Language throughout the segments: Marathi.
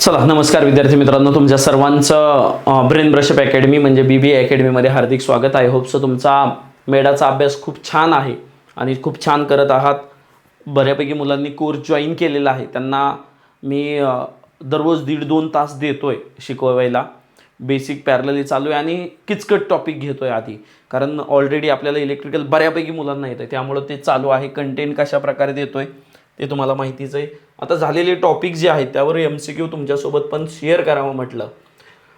चला नमस्कार विद्यार्थी मित्रांनो, तुमच्या सर्वांचं ब्रेन ब्रशअप अकॅडमी म्हणजे BBA अकॅडमीमध्ये हार्दिक स्वागत आहे. होप सो तुमचा मेडाचा अभ्यास खूप छान आहे आणि खूप छान करत आहात. बऱ्यापैकी मुलांनी कोर्स जॉईन केलेला आहे. त्यांना मी दररोज 1.5-2 तास देतोय शिकवायला. बेसिक पॅरलली चालू आहे आणि किचकट टॉपिक घेतोय आधी, कारण ऑलरेडी आपल्याला इलेक्ट्रिकल बऱ्यापैकी मुलांना येतं, त्यामुळे ते चालू आहे. कंटेंट कशा प्रकारे देतोय ते तुम्हाला माहितीच आहे. आता झालेले टॉपिक जे आहेत त्यावर MCQ तुमच्यासोबत पण शेअर करावं म्हटलं.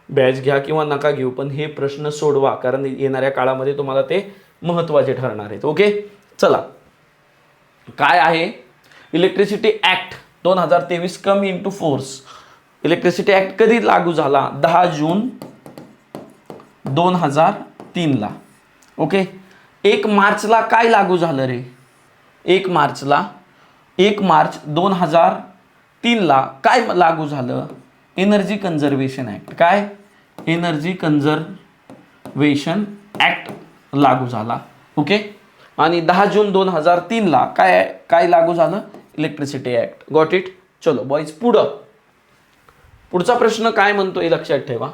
बॅच घ्या किंवा नका घेऊ, पण हे प्रश्न सोडवा, कारण येणाऱ्या काळामध्ये तुम्हाला ते महत्त्वाचे ठरणार आहेत. ओके, चला काय आहे electricity act 2023 come into force. Electricity act कधी लागू झाला? 10 जून 2003 ला. ओके, 1 मार्चला काय लागू झालं रे? 1 मार्च 2003 ला काय लागू झालं? Energy conservation act. काय? एनर्जी कन्झर्वेशन ॲक्ट लागू झाला. ओके, आणि 10 जून 2003 ला काय लागू झालं? Electricity act. Got it? चलो बॉईज, पुढचा प्रश्न काय म्हणतोय लक्षात ठेवा.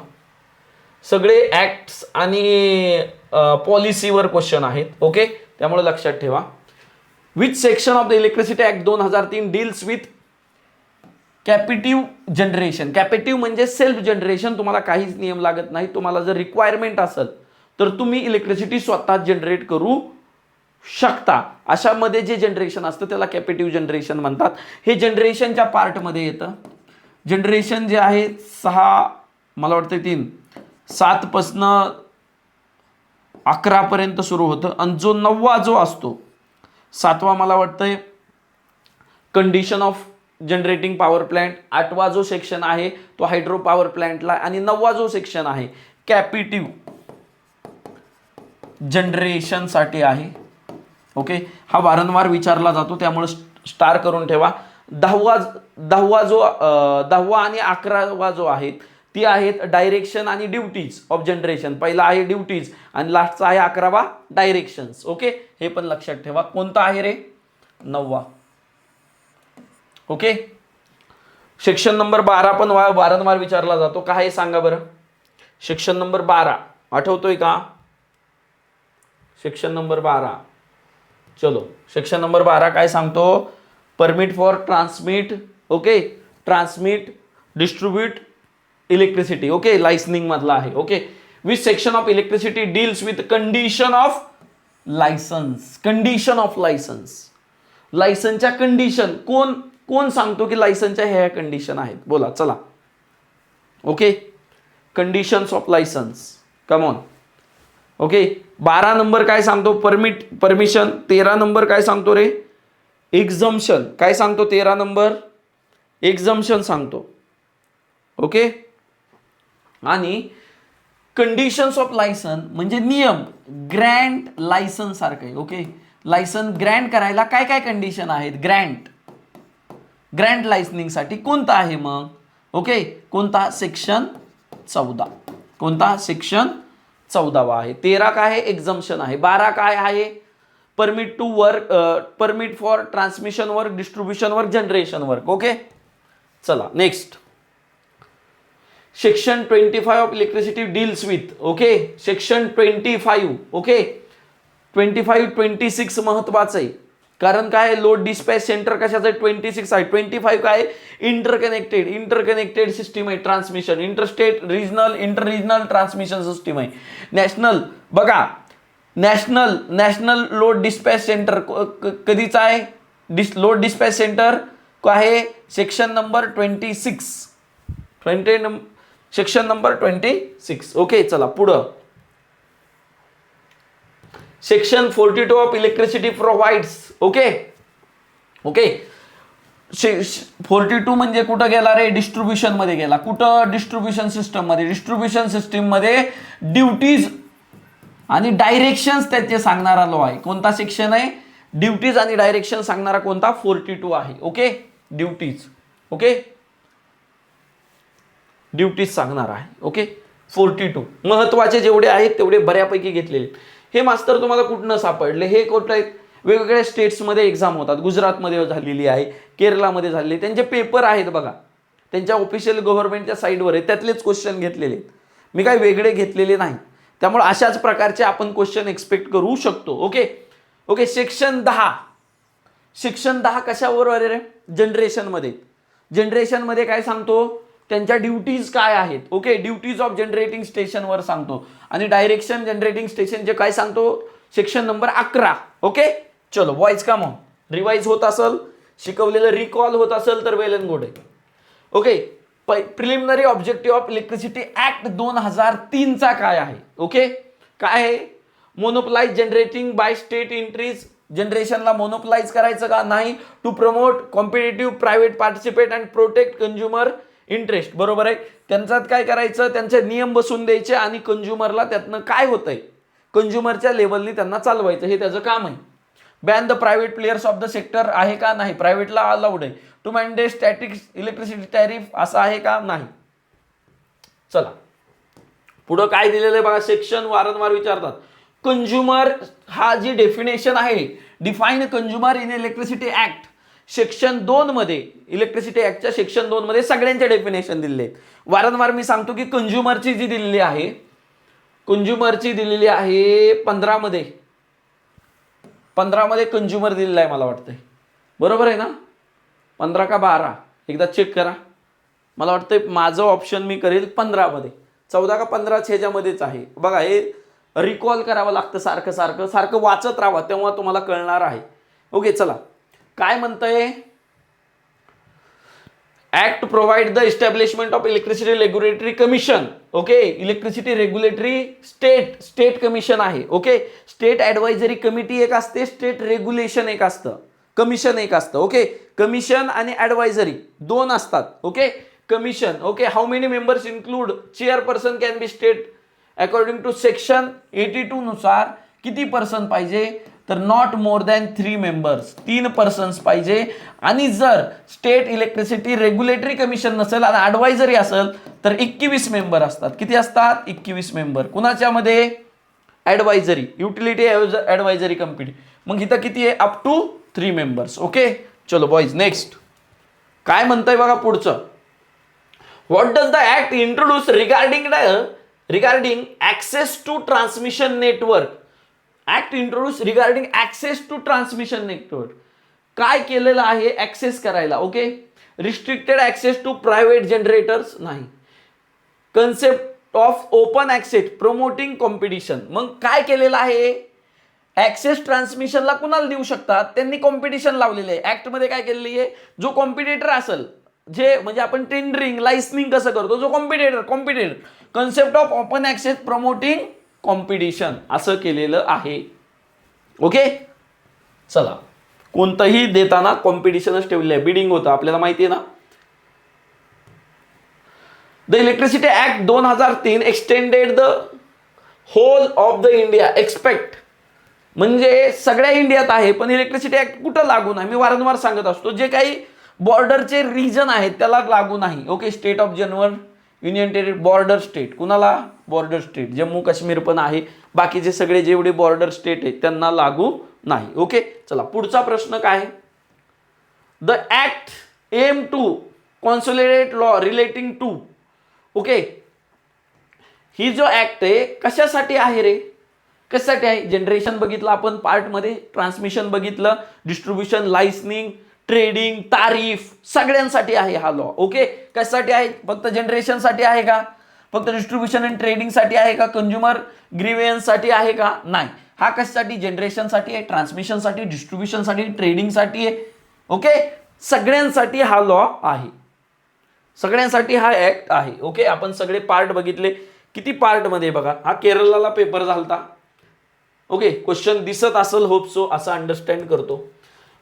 सगळे ॲक्ट्स आणि पॉलिसीवर क्वेश्चन आहेत. ओके, त्यामुळे लक्षात ठेवा. Which section of the Electricity Act 2003 deals with captive generation? Captive म्हणजे सेल्फ जनरेशन. तुम्हाला काहीच नियम लागत नाही. तुम्हाला जर रिक्वायरमेंट असेल तर तुम्ही इलेक्ट्रिसिटी स्वतः जनरेट करू शकता. अशामध्ये जे जनरेशन असतं त्याला कॅपेटिव्ह जनरेशन म्हणतात. हे जनरेशनच्या पार्टमध्ये येतं. जनरेशन जे आहे 7 पासून 11 पर्यंत सुरू होतं, आणि जो 9वा जो असतो, 7वा मला वाटतंय condition of generating power plant, 8वा जो सेक्शन आहे तो हायड्रो पॉवर प्लांटला, आणि 9वा जो सेक्शन आहे कॅपेटिव्ह जनरेशन साठी आहे. ओके, हा वारंवार विचारला जातो, त्यामुळे स्टार करून ठेवा. 10वा आणि 11वा जो आहेत ती आहेत डायरेक्शन आणि ड्युटीज ऑफ जनरेशन. पहिला आहे ड्युटीज आणि लास्टचा आहे 11वा डायरेक्शन्स. ओके, हे पण लक्षात ठेवा. कोणता आहे रे? 9वा. ओके, सेक्शन नंबर 12 पण वारंवार विचारला जातो. काय आहे सांगा बरं? सेक्शन नंबर 12 आठवतोय का? Section number 12. चलो, सेक्शन नंबर 12 काय सांगतो? Permit for transmit. Okay, transmit distribute electricity. Okay, licensing मधला आहे. Okay, which section of electricity deals with condition of licence. Condition of licence. लायसनच्या कंडिशन कोण सांगतो की लायसनच्या ह्या कंडिशन आहेत? बोला चला. Okay, conditions of licence. Come on. Okay, 12 number काय सांगतो? परमिशन. 13 नंबर काय सांगतो रे? एक्झम्पशन. काय सांगतो? 13 नंबर एक्झम्पशन सांगतो. ओके, आणि कंडिशन्स ऑफ लायसन म्हणजे नियम. ग्रँट लायसन सारखं आहे. ओके, लायसन ग्रँट करायला काय काय कंडिशन आहेत? ग्रँट लायसनिंगसाठी कोणता आहे मग? ओके, कोणता? सेक्शन 14. कोणता? सेक्शन 14वा आहे. 13 काय आहे? एक्झम्पशन आहे. 12 काय आहे? Permit to work, permit for transmission work, distribution work, generation work. Okay, चला next. Section 25 of electricity deals with. Okay, section 25. Okay, 25-26 महत्वाचं आहे, कारण काय? लोड डिस्पॅच सेंटर कशाचं आहे? 26 आहे. 25 काय? इंटरकनेक्टेड सिस्टीम आहे. Transmission interstate, regional, inter regional transmission system आहे. नॅशनल बघा, नॅशनल लोड डिस्पॅच सेंटर कधीचा आहे? लोड डिस्पॅच सेंटर आहे section number 26. Section number 26. Okay, चला पुढं. Section 42 of electricity provides. Okay, 42 म्हणजे कुठं गेला रे? डिस्ट्रीब्युशन मध्ये गेला. कुठं? डिस्ट्रीब्युशन सिस्टम मध्ये. डिस्ट्रीब्युशन सिस्टीम मध्ये ड्युटीज आणि डायरेक्शन्स त्याचे सांगणारा लॉ आहे. कोणता सेक्शन आहे? ड्युटीज आणि डायरेक्शन सांगणारा कोणता? 42 आहे. Okay, duties. ओके, ड्युटीज सांगणार आहे. ओके, 42 महत्वाचे जेवढे आहेत तेवढे बऱ्यापैकी घेतलेले. हे मास्तर तुम्हाला कुठनं सापडले? हे कुठं आहेत? वेगवेगळ्या स्टेट्समध्ये एक्झाम होतात. गुजरातमध्ये झालेली आहे, केरळामध्ये झालेली, त्यांचे पेपर आहेत बघा. त्यांच्या ऑफिशियल गव्हर्नमेंटच्या साईटवर आहे, त्यातलेच क्वेश्चन घेतलेले आहेत, मी काही वेगळे घेतलेले नाही. त्यामुळे अशाच प्रकारचे आपण क्वेश्चन एक्सपेक्ट करू शकतो. Okay okay. सेक्शन 10, सेक्शन 10 कशावर रे? जनरेशनमध्ये. जनरेशनमध्ये काय सांगतो, त्यांच्या ड्युटीज काय आहेत. ओके, ड्युटीज ऑफ जनरेटिंग स्टेशनवर सांगतो. आणि डायरेक्शन जनरेटिंग स्टेशनचे काय सांगतो, सेक्शन नंबर 11. ओके चलो बॉयज कम ऑन. रिवाइज होत असेल, शिकवलेलं रिकॉल होत असेल तर वेल अँड गुड आहे. Okay, preliminary objective of electricity act 2003चा काय आहे. ओके, काय आहे, monopolise generating by state entries. जनरेशनला मोनोपलाइज करायचं का नाही. To promote competitive private participate and protect consumer interest. बरोबर आहे. त्यांच्यात काय करायचं, त्यांचे नियम बसून द्यायचे आणि कंझ्युमरला त्यातनं काय होतंय, कंझ्युमरच्या लेवलनी त्यांना चालवायचं, हे त्याचं काम आहे. Ban the private players of the sector आहे का नाही, प्रायव्हेटला अलाउड आहे. To mandate static electricity tariff असं आहे का नाही. चला पुढं काय दिलेलं आहे बघा. सेक्शन वारंवार विचारतात. कंझ्युमर हा जी डेफिनेशन आहे, define consumer in electricity act, section 2 मध्ये, इलेक्ट्रिसिटी ऍक्टच्या सेक्शन 2 मध्ये सगळ्यांचे डेफिनेशन दिलेले आहेत. वारंवार मी सांगतो की कंझ्युमरची जी दिलेली आहे, कंझ्युमरची दिलेली आहे 15 मध्ये, 15 मध्ये कंझ्युमर दिलेला आहे मला वाटतंय. बरोबर आहे ना, 15 का 12 एकदा चेक करा. मला वाटतंय माझं ऑप्शन मी करेल 15 मध्ये. 14 का 15 ह्याच्यामध्येच आहे बघा. हे रिकॉल करावं लागतं, सारखं सारखं सारखं वाचत राहा, तेव्हा तुम्हाला कळणार आहे. ओके चला काय म्हणतंय. Act provide the establishment of electricity regulatory commission. Okay, electricity regulatory state commission आहे. ओके, स्टेट ऍडवायझरी कमिटी एक असते, स्टेट रेग्युलेशन एक असतं, कमिशन एक असतं. ओके, कमिशन आणि ऍडवायझरी दोन असतात. Okay, commission. Okay, how many members include chairperson can be state according to section 82 नुसार किती पर्सन पाहिजे, तर not more than 3 members, 3 persons पाहिजे. आणि जर स्टेट इलेक्ट्रिसिटी रेग्युलेटरी कमिशन नसेल आणि ऍडवायझरी असेल तर 21 मेंबर असतात. किती असतात, 21 मेंबर. कुणाच्या मध्ये, ऍडवायझरी, युटिलिटी ऍडवायझरी कमिटी. मग इथं किती आहे, अप टू 3 मेंबर्स. ओके चलो बॉयज नेक्स्ट काय म्हणतंय बघा पुढचं. What does the act introduce regarding access to transmission network. Act introduce regarding access to transmission network. काय केलेलं आहे ऍक्सेस करायला. Okay, restricted access to private generators नाही. Concept of open access promoting competition. मग काय केलेलं आहे, ऍक्सेस ट्रान्समिशनला कुणाला देऊ शकतात, त्यांनी कॉम्पिटिशन लावलेलं आहे. ऍक्ट मध्ये काय केलेली आहे, जो कॉम्पिटिटर असेल, जे म्हणजे आपण टेंडरिंग लायसनिंग कसं करतो, जो competitor concept of open access promoting competition असं केलेलं आहे. ओके चला, कोणतंही देताना कॉम्पिटिशनच ठेवलेलं आहे, बिडिंग होतं, आपल्याला माहिती आहे ना. The electricity act 2003 extended the whole of the India except, म्हणजे सगळ्या इंडियात आहे, पण इलेक्ट्रिसिटी ऍक्ट कुठं लागू नाही. मी वारंवार सांगत असतो, जे काही बॉर्डरचे रिजन आहेत त्याला लागू नाही. Okay, state of general union territory, border state, कुणाला, बॉर्डर स्टेट, जम्मू काश्मीर पण आहे, बाकीचे सगळे जेवढे बॉर्डर स्टेट आहेत त्यांना लागू नाही. ओके चला पुढचा प्रश्न काय. The act aim to consolidate law relating to. Okay, ही जो ऍक्ट आहे कशासाठी आहे रे, कशासाठी आहे. जनरेशन बघितलं आपण पार्टमध्ये, ट्रान्समिशन बघितलं, डिस्ट्रीब्युशन, लायसनिंग, ट्रेडिंग, तारीफ, सगळ्यांसाठी आहे हा लॉ. ओके, कशासाठी आहे, फक्त जनरेशनसाठी आहे का, फक्त डिस्ट्रीब्युशन आणि ट्रेडिंगसाठी आहे का, कंझ्युमर ग्रीव्हन्ससाठी आहे का, नाही. हा कशासाठी, जनरेशनसाठी आहे, ट्रान्समिशनसाठी, डिस्ट्रीब्युशनसाठी, ट्रेडिंगसाठी आहे. ओके, सगळ्यांसाठी हा लॉ आहे, सगळ्यांसाठी हा ऍक्ट आहे. ओके, आपण सगळे पार्ट बघितले. किती पार्ट मध्ये बघा, हा केरळला पेपर झालता. ओके, क्वेश्चन दिसत असेल, होप सो, असं अंडरस्टँड करतो.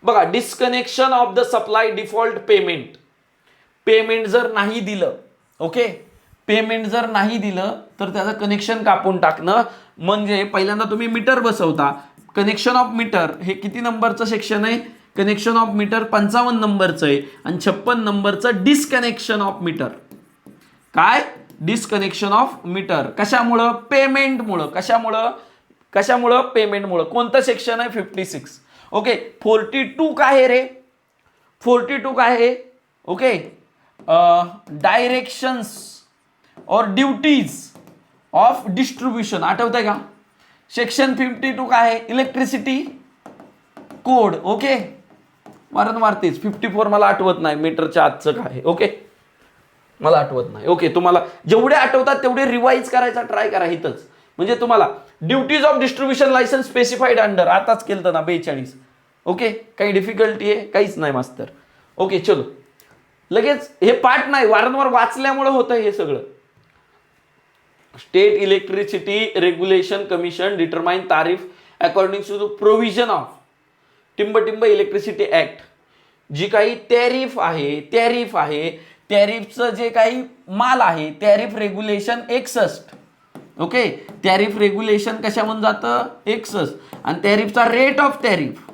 बघा, disconnection of the supply default payment. Payment जर नाही दिलं, ओके, पेमेंट जर नाही दिलं तर त्याचं कनेक्शन कापून टाकणं. म्हणजे पहिल्यांदा तुम्ही मीटर बसवता, कनेक्शन ऑफ मीटर हे किती नंबरचं सेक्शन आहे, कनेक्शन ऑफ मीटर 55 नंबरचं आहे. आणि 56 नंबरचं डिस्कनेक्शन ऑफ मीटर. काय, डिस्कनेक्शन ऑफ मीटर. कशामुळं, पेमेंटमुळं. कशामुळं, पेमेंटमुळं. कोणतं सेक्शन आहे, 56. ओके, 42 काय आहे रे, 42 काय आहे, ओके, डायरेक्शन्स और ड्युटीज ऑफ डिस्ट्रीब्युशन आठवतंय का? सेक्शन 52 काय आहे? Electricity code. ओके, वारंवार तेच 54 मला आठवत नाही मीटरच्या आजचं काय आहे. ओके, मला आठवत नाही. ओके, तुम्हाला जेवढे आठवतात तेवढे रिवाइज करायचा ट्राय करा इथंच. म्हणजे तुम्हाला duties of distribution licence specified under आताच केलं ना 42. ओके, काही डिफिकल्टी आहे? काहीच नाही मास्तर. ओके, चलो लगेच हे पाठ नाही, वारंवार वाचल्यामुळे होतं हे सगळं. State electricity regulation commission determine tariff according to the provision of टिंब इलेक्ट्रिसिटी ऍक्ट. जी काही टॅरिफ आहे टॅरिफचं जे काही माल आहे tariff regulation 61. Okay, tariff regulation कशामधून जातं? 61. आणि टॅरिफचा rate of tariff.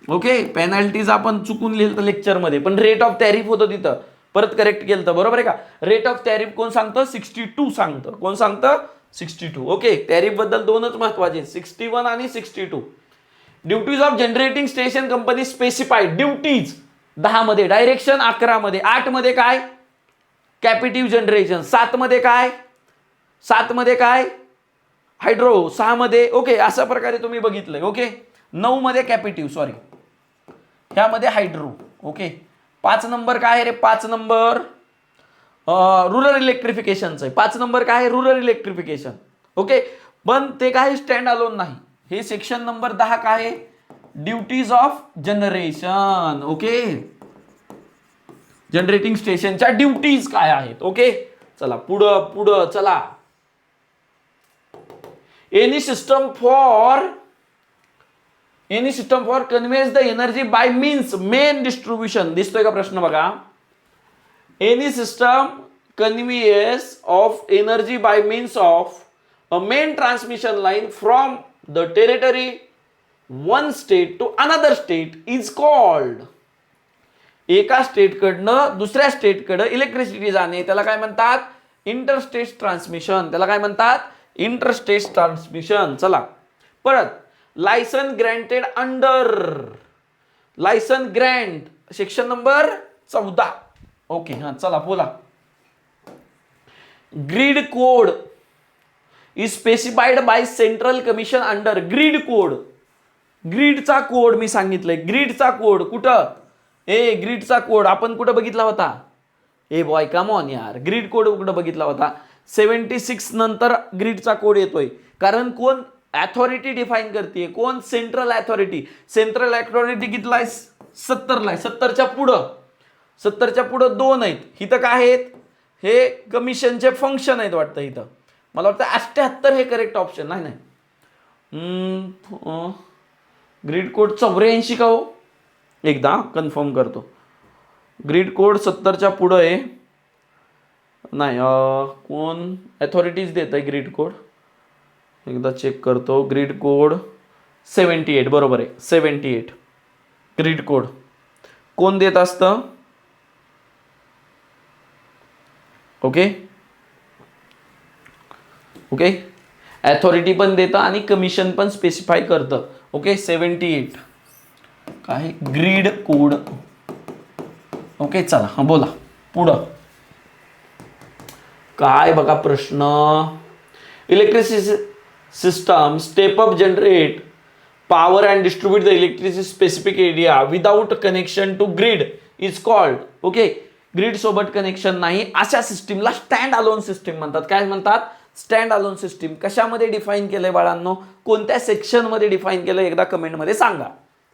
Okay, penalties आपण चुकून लिहिलं लेक्चरमध्ये, पण रेट ऑफ टॅरिफ होतं तिथं, परत करेक्ट केलं तर बरोबर आहे का? रेट ऑफ टॅरिफ कोण सांगतं? 62 सांगतं. कोण सांगतं? 62. ओके, टॅरिफ बद्दल दोनच महत्वाचे, 61 आणि 62. Duties of generating station company specified. Duties 10 मध्ये, डायरेक्शन 11 मध्ये, 8 मध्ये काय? कॅपिटिव्ह जनरेशन. 7 मध्ये काय? हायड्रो. 6 मध्ये. ओके, अशा प्रकारे तुम्ही बघितलंय. ओके, 9 मध्ये कॅपिटिव्ह, सॉरी, ह्यामध्ये हायड्रो. ओके, 5 नंबर काय आहे रे? 5 नंबर रुरल इलेक्ट्रिफिकेशनचं आहे. 5 नंबर काय आहे? Rural electrification. ओके, पण ते काय स्टँड अलोन नाही. हे सेक्शन नंबर 10 काय आहे? Duties of generation. Okay, generating स्टेशनच्या ड्युटीज काय आहेत? ओके, चला पुढं चला. Any system for conveys the energy by means main distribution. दिसतोय का प्रश्न बघा? Any system conveys of energy by means of a main transmission line from the territory one state to another state is called. एका स्टेटकडनं दुसऱ्या स्टेटकडे इलेक्ट्रिसिटी जाणे त्याला काय म्हणतात? Interstate transmission. त्याला काय म्हणतात? Interstate transmission. चला परत. Licence granted under. Licence grant section number 14. Okay, हा चला बोला. Grid code is specified by central commission under. Grid code. ग्रीडचा कोड मी सांगितलंय. ग्रीडचा कोड कुठं? ग्रीडचा कोड आपण कुठं बघितला होता? बॉय कम ऑन यार, ग्रीड कोड कुठं बघितला होता? 76 नंतर ग्रीडचा कोड येतोय. कारण कोण अथॉरिटी डिफाईन करते? कोण? Central authority. सेंट्रल अथॉरिटी कितीला आहे? 70ला आहे. 70च्या पुढं 2 आहेत. इथं काय आहेत? हे कमिशनचे फंक्शन आहेत वाटतं. इथं मला वाटतं 78 हे करेक्ट ऑप्शन नाही. ग्रीड कोड 84 का हो? एकदा कन्फर्म करतो. ग्रीड कोड 70च्या पुढं आहे. नाही, कोण अथॉरिटीज देत आहे ग्रीड कोड? एकदा चेक करतो. ग्रीड कोड 78 बरोबर आहे. 78 ग्रीड कोड कोण देत असतं? ओके, अथॉरिटी पण देतं आणि कमिशन पण स्पेसिफाय करतं. ओके, 78 काय? Grid code. ओके, चला हा बोला पुढं काय बघा प्रश्न. Electricity system step up generate power and distribute the electricity specific area without connection to grid is called. Okay, grid सोबत कनेक्शन नाही अशा सिस्टीमला स्टँड अलोन सिस्टीम म्हणतात. काय म्हणतात? Stand alone system. कशामध्ये डिफाईन केलंय बाळांनो? कोणत्या सेक्शन मध्ये डिफाईन केलं? एकदा कमेंट मध्ये सांगा.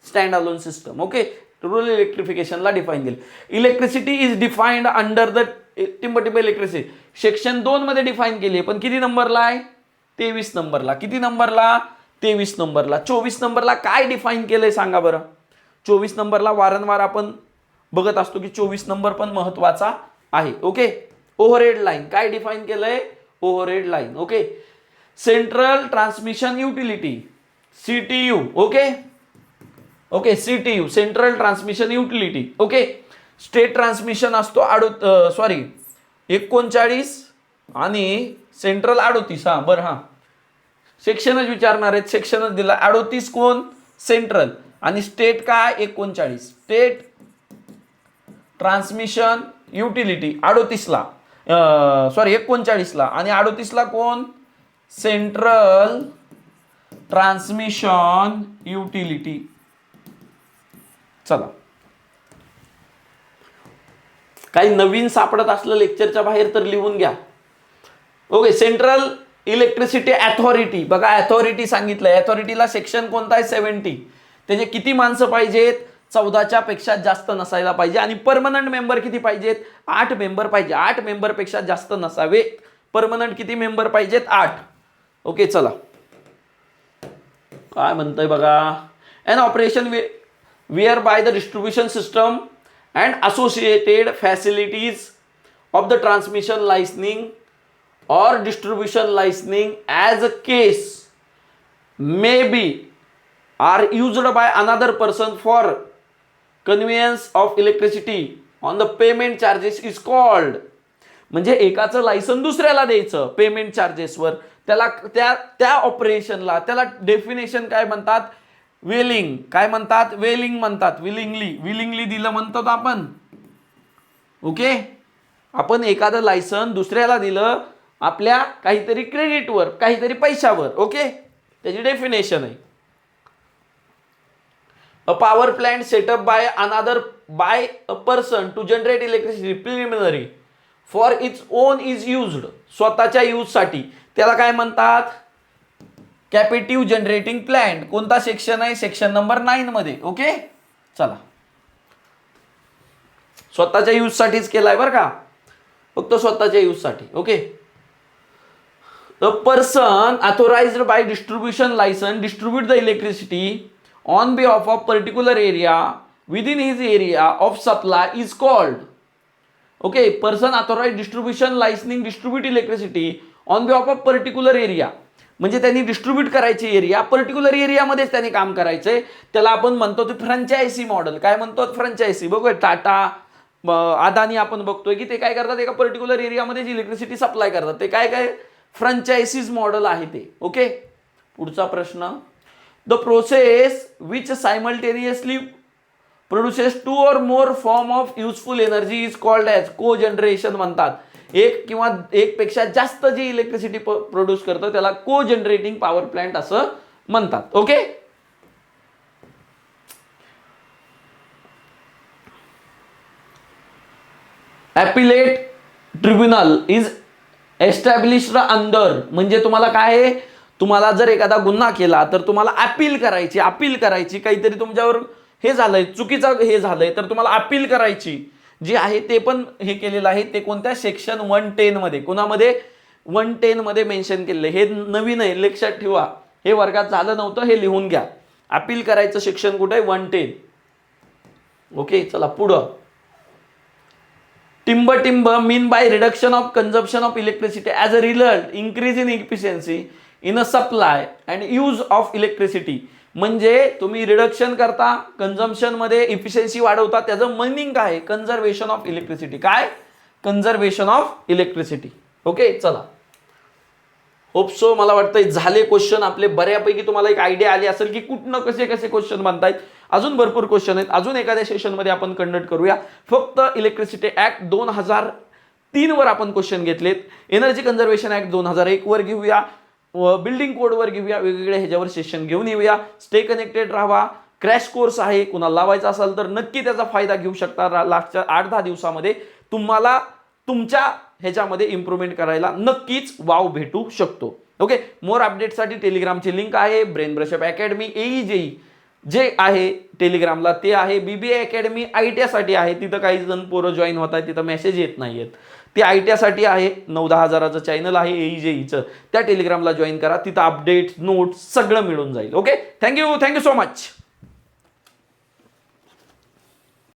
Stand alone system. Okay, rural इलेक्ट्रिफिकेशनला डिफाईन केलं. Electricity is defined under the टिंब इलेक्ट्रिसिटी सेक्शन 2 मध्ये डिफाईन केली. पण किती नंबरला आहे? 23 नंबरला. किती नंबरला? 23 नंबरला. 24 नंबरला काय डिफाईन केलंय सांगा बरं? 24 नंबरला वारंवार आपण बघत असतो की 24 नंबर पण महत्वाचा आहे. ओके, ओव्हरहेड लाईन काय डिफाईन केलंय? Overhead line. Okay, central transmission utility CTU. Okay, CTU central transmission utility. Okay, state transmission असतो 39 आणि सेंट्रल 38. हा बरं, हा सेक्शनच विचारणार आहेत. सेक्शनच दिला. 38 कोण? सेंट्रल. आणि स्टेट काय? 39. स्टेट ट्रान्समिशन युटिलिटी 38ला, सॉरी 39ला, आणि 38ला कोण, सेंट्रल ट्रान्समिशन युटिलिटी. चला, काही नवीन सापडत असलं लेक्चरच्या बाहेर तर लिहून घ्या. ओके, सेंट्रल इलेक्ट्रिसिटी अथॉरिटी, बघा अथॉरिटी सांगितलंय, अथॉरिटीला सेक्शन कोणता आहे 70. त्याचे किती माणसं पाहिजेत, 14च्या पेक्षा जास्त नसायला पाहिजे, आणि परमनंट मेंबर किती पाहिजेत, 8 मेंबर पाहिजे, 8 मेंबर पेक्षा जास्त नसावे. परमनंट किती मेंबर पाहिजेत, 8. ओके, चला काय म्हणतंय बघा, an operation whereby the distribution system and associated facilities of the transmission licensing or distribution licensing as a case may be are used by another person for conveyance of electricity on the payment charges is called. म्हणजे एकाचं लायसन दुसऱ्याला द्यायचं पेमेंट चार्जेसवर, त्याला त्या ऑपरेशनला त्याला डेफिनेशन काय म्हणतात, वेलिंग. काय म्हणतात, वेलिंग म्हणतात. विलिंगली दिलं म्हणतात आपण. ओके, आपण एखादं लायसन दुसऱ्याला दिलं आपल्या काहीतरी क्रेडिटवर, काहीतरी पैशावर. ओके, त्याची डेफिनेशन आहे. A power plant setup by another by a person to generate electricity preliminary for its own is used, स्वतःच्या यूजसाठी, त्याला काय म्हणतात, कॅपेटिव्ह जनरेटिंग प्लांट. कोणता सेक्शन आहे, सेक्शन नंबर 9 मध्ये. ओके, चला, स्वतःच्या यूजसाठीच केलाय बरं का, फक्त स्वतःच्या यूजसाठी. Okay, the person authorized by distribution license distribute the electricity on behalf of particular area within his area of supply is called. Okay, person authorized distribution licensing distribute electricity on behalf of particular area, म्हणजे त्यांनी डिस्ट्रीब्यूट करायची एरिया, पर्टिक्युलर एरियामध्येच त्यांनी काम करायचंय, त्याला आपण म्हणतो ते फ्रँचायझी मॉडेल. काय म्हणतो, फ्रँचायझी. बघूया टाटा, अदानी आपण बघतोय की ते काय करतात, एका पर्टिक्युलर एरियामध्ये इलेक्ट्रिसिटी सप्लाय करतात, ते काय फ्रँचायझीज मॉडेल आहे ते. ओके, पुढचा प्रश्न, the process which simultaneously produces 2 or more form of useful energy is called as को जनरेशन म्हणतात. एक किंवा एक पेक्षा जास्त जी इलेक्ट्रिसिटी प्रोड्यूस करतं त्याला को जनरेटिंग पॉवर प्लांट असं म्हणतात. Okay, appellate tribunal is established under, म्हणजे तुम्हाला काय आहे, तुम्हाला जर एखादा गुन्हा केला तर तुम्हाला अपील करायची, काहीतरी तुमच्यावर हे झालंय, चुकीचं हे झालंय, तर तुम्हाला अपील करायची जी आहे ते पण हे केलेलं आहे. ते कोणत्या, सेक्शन 110 मध्ये. कोणामध्ये, 110 मध्ये मेन्शन केलेलं आहे. हे नवीन आहे, लक्षात ठेवा, हे वर्गात झालं नव्हतं, हे लिहून घ्या. अपील करायचं सेक्शन कुठे आहे, 110. ओके, चला पुढं. टिंब mean by reduction of consumption of electricity as a result increase in efficiency in a supply and use of electricity. म्हणजे तुम्ही रिडक्शन करता, कन्झम्पशन मध्ये इफिशियन्सी वाढवता, त्याचं मिनिंग काय, कन्झर्वेशन ऑफ इलेक्ट्रिसिटी. काय, कन्झर्वेशन ऑफ इलेक्ट्रिसिटी. ओके, चला, होप सो, मला वाटतं झाले क्वेश्चन आपले बऱ्यापैकी. तुम्हाला एक आयडिया आली असेल की कुठनं कसे कसे क्वेश्चन बनतायत. अजून भरपूर क्वेश्चन आहेत, अजून एखाद्या सेशनमध्ये आपण कंडक्ट करूया. फक्त इलेक्ट्रिसिटी ऍक्ट 2003 वर आपण क्वेश्चन घेतलेत, एनर्जी कन्झर्वेशन ऍक्ट 2001 वर घेऊया, बिल्डिंग कोडवर घेऊया, वेगवेगळ्या ह्याच्यावर सेशन घेऊन येऊया. स्टे कनेक्टेड राहा. क्रॅश कोर्स आहे, कुणाला लावायचा असेल तर नक्की त्याचा फायदा घेऊ शकता. लास्टच्या 8-10 दिवसामध्ये तुम्हाला तुमच्या ह्याच्यामध्ये इम्प्रूव्हमेंट करायला नक्कीच वाव भेटू शकतो. ओके, मोर अपडेटसाठी टेलिग्रामची लिंक आहे. ब्रेन ब्रशअप अकॅडमी AEJE जे आहे टेलिग्रामला ते आहे. BBA अकॅडमी ITIA साठी आहे, तिथं काही जण पोरं जॉईन होत आहेत, तिथं मेसेज येत नाहीयेत. ते ITIA साठी आहे. 9-10 हजाराचं चॅनल आहे AEJEचं, त्या टेलिग्रामला जॉईन करा, तिथं अपडेट्स, नोट्स सगळं मिळून जाईल. Okay, thank you so much.